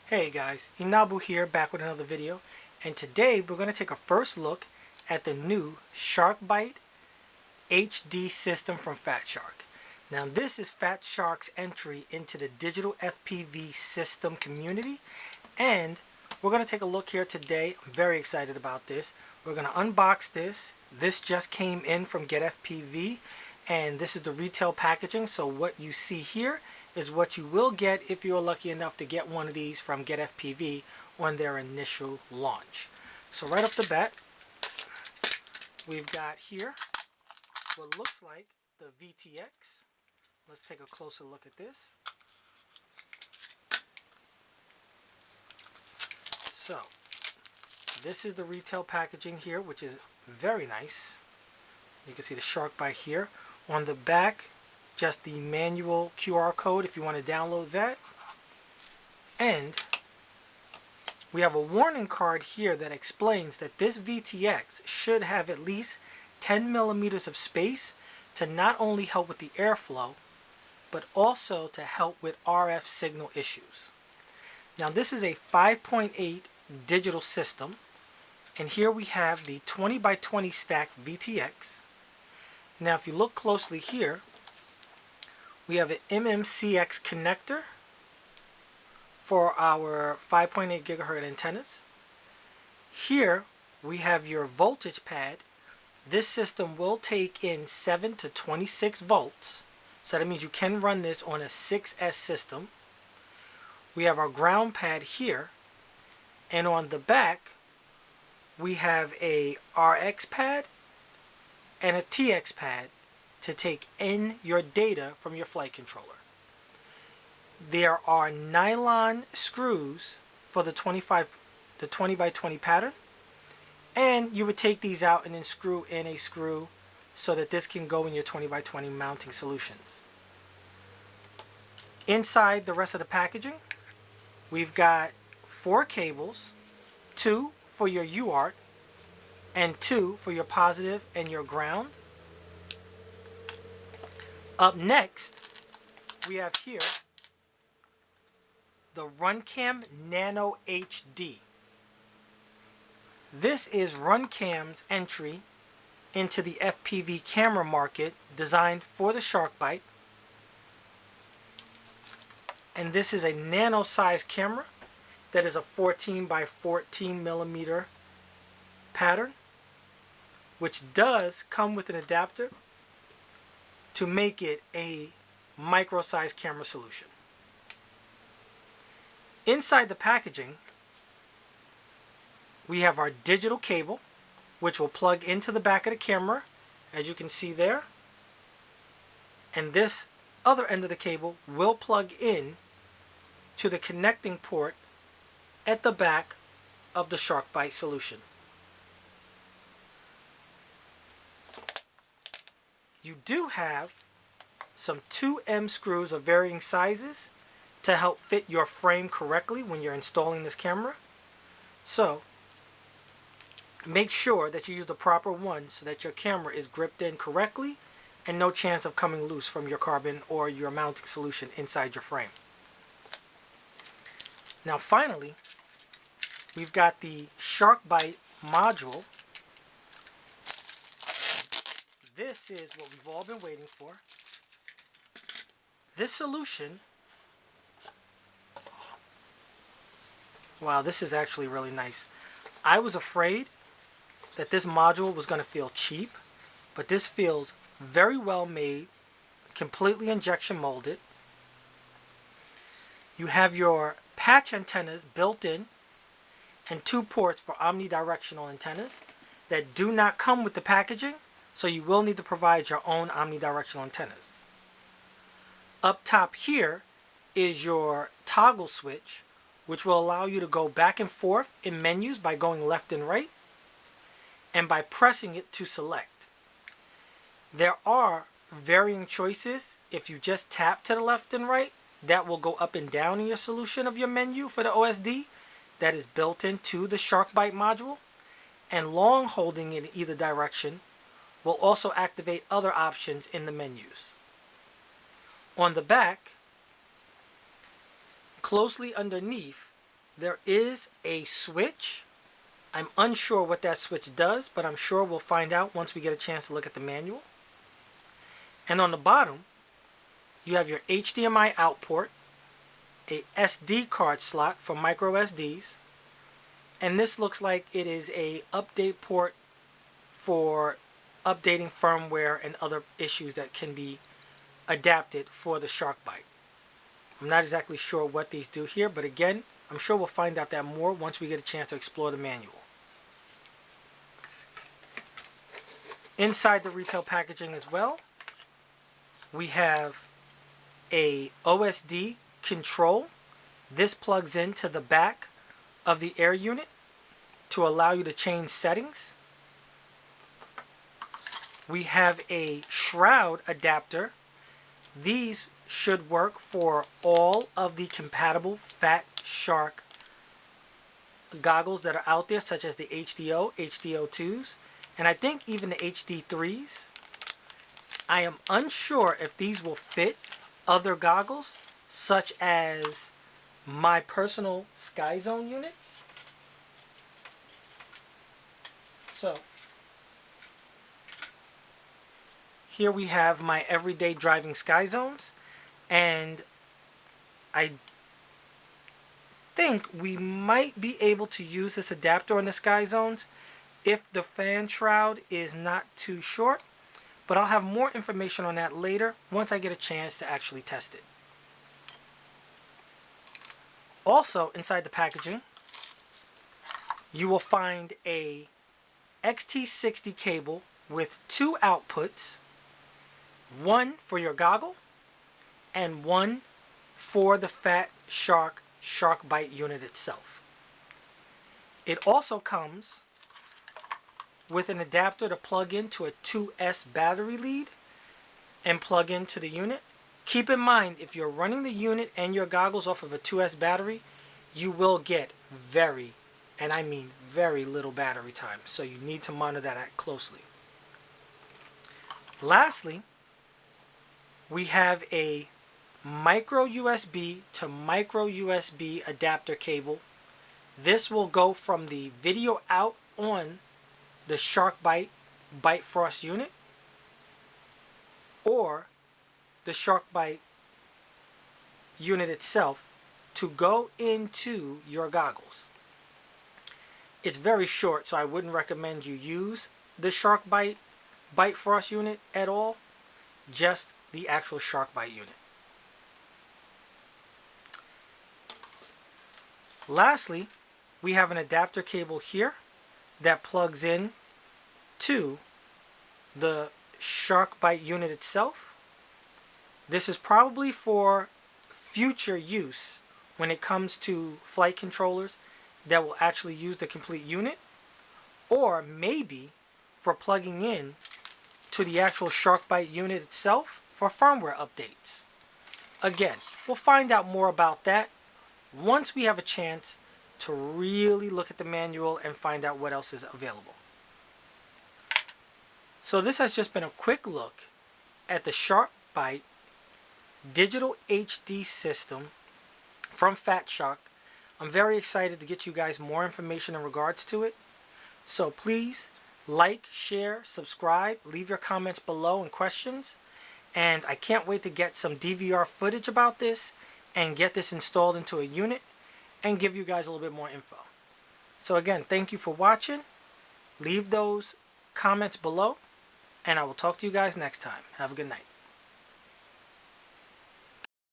Hey guys, Inabu here, back with another video, and today we're going to take a first look at the new SHARKBYTE HD system from Fatshark. Now this is Fatshark's entry into the digital FPV system community, and we're going to take a look here today. I'm very excited about this. We're going to unbox this. This just came in from GetFPV, and this is the retail packaging, so what you see here is what you will get if you're lucky enough to get one of these from GetFPV on their initial launch. So right off the bat, we've got here what looks like the VTX. Let's take a closer look at this. So this is the retail packaging here, which is very nice. You can see the SHARKBYTE here. On the back, just the manual QR code if you want to download that. And we have a warning card here that explains that this VTX should have at least 10 millimeters of space to not only help with the airflow, but also to help with RF signal issues. Now this is a 5.8 digital system, and here we have the 20 by 20 stack VTX. Now if you look closely here, we have an MMCX connector for our 5.8 gigahertz antennas. Here we have your voltage pad. This system will take in 7 to 26 volts. So that means you can run this on a 6S system. We have our ground pad here. And on the back, we have a RX pad and a TX pad to take in your data from your flight controller. There are nylon screws for the 20 by 20 pattern, and you would take these out and then screw in a screw so that this can go in your 20 by 20 mounting solutions. Inside the rest of the packaging, we've got 4 cables, 2 for your UART and 2 for your positive and your ground. Up next, we have here the RunCam Nano HD. This is RunCam's entry into the FPV camera market designed for the SHARKBYTE. And this is a nano sized camera that is a 14 by 14 millimeter pattern, which does come with an adapter to make it a micro-sized camera solution. Inside the packaging, we have our digital cable, which will plug into the back of the camera, as you can see there. And this other end of the cable will plug in to the connecting port at the back of the SHARKBYTE solution. You do have some 2M screws of varying sizes to help fit your frame correctly when you're installing this camera. So make sure that you use the proper one so that your camera is gripped in correctly and no chance of coming loose from your carbon or your mounting solution inside your frame. Now finally, we've got the SHARKBYTE module. This is what we've all been waiting for. This solution, wow, this is actually really nice. I was afraid that this module was going to feel cheap, but this feels very well made, completely injection molded. You have your patch antennas built in and 2 ports for omnidirectional antennas that do not come with the packaging, so you will need to provide your own omnidirectional antennas. Up top here is your toggle switch, which will allow you to go back and forth in menus by going left and right and by pressing it to select. There are varying choices. If you just tap to the left and right, that will go up and down in your solution of your menu for the OSD that is built into the SHARKBYTE module, and long holding in either direction will also activate other options in the menus. On the back, closely underneath, there is a switch. I'm unsure what that switch does, but I'm sure we'll find out once we get a chance to look at the manual. And on the bottom, you have your HDMI out port, a SD card slot for micro SDs, and this looks like it is a update port for updating firmware and other issues that can be adapted for the SHARKBYTE. I'm not exactly sure what these do here, but again, I'm sure we'll find out that more once we get a chance to explore the manual. Inside the retail packaging as well, we have a OSD control. This plugs into the back of the air unit to allow you to change settings. We have a shroud adapter. These should work for all of the compatible Fatshark goggles that are out there, such as the HDO, HDO2s, and I think even the HD3s. I am unsure if these will fit other goggles, such as my personal Sky Zone units. So, here we have my everyday driving Sky Zones, and I think we might be able to use this adapter on the Sky Zones if the fan shroud is not too short, but I'll have more information on that later once I get a chance to actually test it. Also inside the packaging, you will find a XT60 cable with 2 outputs, one for your goggle and one for the Fatshark SHARKBYTE unit itself. It also comes with an adapter to plug into a 2S battery lead and plug into the unit. Keep in mind, if you're running the unit and your goggles off of a 2S battery, you will get very, and I mean very little battery time, so you need to monitor that closely. Lastly, we have a micro USB to micro USB adapter cable. This will go from the video out on the SHARKBYTE Bite Frost unit or the SHARKBYTE unit itself to go into your goggles. It's very short, so I wouldn't recommend you use the SHARKBYTE Bite Frost unit at all, just the actual SHARKBYTE unit. Lastly, we have an adapter cable here that plugs in to the SHARKBYTE unit itself. This is probably for future use when it comes to flight controllers that will actually use the complete unit, or maybe for plugging in to the actual SHARKBYTE unit itself for firmware updates. Again, we'll find out more about that once we have a chance to really look at the manual and find out what else is available. So this has just been a quick look at the SHARKBYTE digital HD system from Fatshark. I'm very excited to get you guys more information in regards to it. So please like, share, subscribe, leave your comments below and questions. And I can't wait to get some DVR footage about this and get this installed into a unit and give you guys a little bit more info. So again, thank you for watching. Leave those comments below, and I will talk to you guys next time. Have a good night.